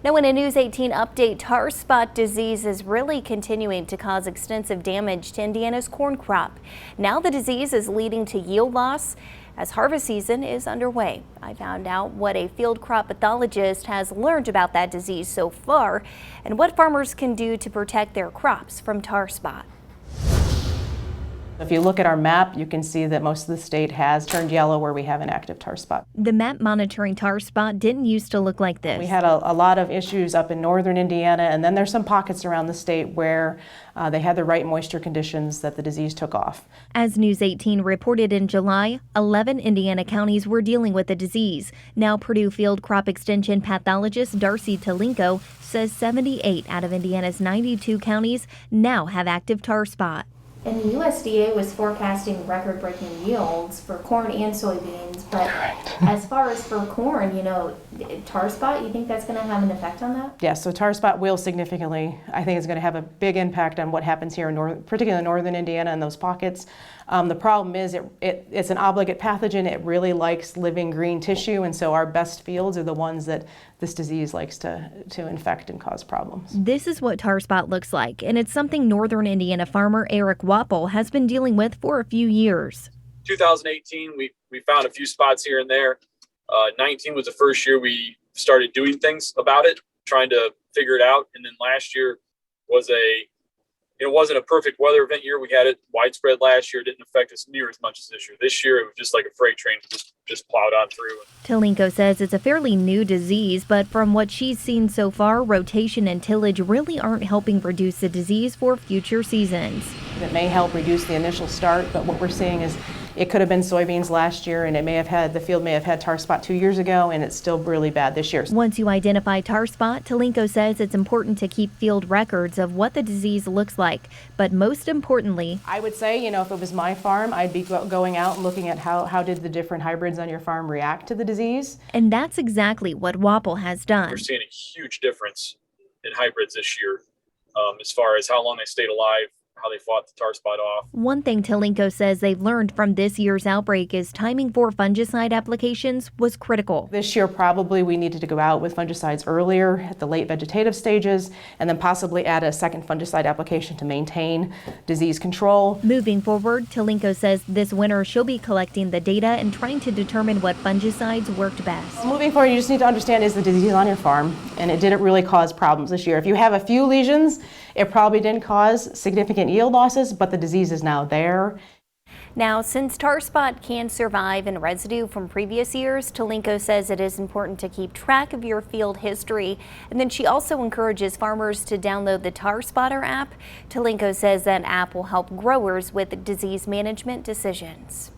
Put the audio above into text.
Now, in a News 18 update, tar spot disease is really continuing to cause extensive damage to Indiana's corn crop. Now the disease is leading to yield loss as harvest season is underway. I found out what a field crop pathologist has learned about that disease so far and what farmers can do to protect their crops from tar spot. If you look at our map, you can see that most of the state has turned yellow where we have an active tar spot. The map monitoring tar spot didn't used to look like this. We had a lot of issues up in northern Indiana, and then there's some pockets around the state where they had the right moisture conditions that the disease took off. As News 18 reported in July, 11 Indiana counties were dealing with the disease. Now Purdue Field Crop Extension pathologist Darcy Talinko says 78 out of Indiana's 92 counties now have active tar spot. And the USDA was forecasting record-breaking yields for corn and soybeans, but as far as for corn, tar spot, you think that's going to have an effect on that? Yes, so tar spot will significantly, I think it's going to have a big impact on what happens here in particularly northern Indiana and those pockets. The problem is it's an obligate pathogen. It really likes living green tissue, and so our best fields are the ones that this disease likes to infect and cause problems. This is what tar spot looks like, and it's something northern Indiana farmer Eric Wapple has been dealing with for a few years. 2018, we found a few spots here and there. 19 was the first year we started doing things about it, trying to figure it out. And then last year was it wasn't a perfect weather event year. We had it widespread last year. It didn't affect us near as much as this year. This year, it was just like a freight train, just plowed on through. Talinko says it's a fairly new disease, but from what she's seen so far, rotation and tillage really aren't helping reduce the disease for future seasons. It may help reduce the initial start, but what we're seeing is it could have been soybeans last year, and the field may have had tar spot 2 years ago, and it's still really bad this year. Once you identify tar spot, Talinko says it's important to keep field records of what the disease looks like. But most importantly, I would say, if it was my farm, I'd be going out and looking at how did the different hybrids on your farm react to the disease. And that's exactly what Wapple has done. We're seeing a huge difference in hybrids this year as far as how long they stayed alive, how they fought the tar spot off. One thing Talinko says they've learned from this year's outbreak is timing for fungicide applications was critical. This year probably we needed to go out with fungicides earlier at the late vegetative stages and then possibly add a second fungicide application to maintain disease control. Moving forward, Talinko says this winter she'll be collecting the data and trying to determine what fungicides worked best. Moving forward, you just need to understand, is the disease on your farm, and it didn't really cause problems this year. If you have a few lesions, it probably didn't cause significant yield losses, but the disease is now there. Now, since tar spot can survive in residue from previous years, Talinko says it is important to keep track of your field history. And then she also encourages farmers to download the Tar Spotter app. Talinko says that app will help growers with disease management decisions.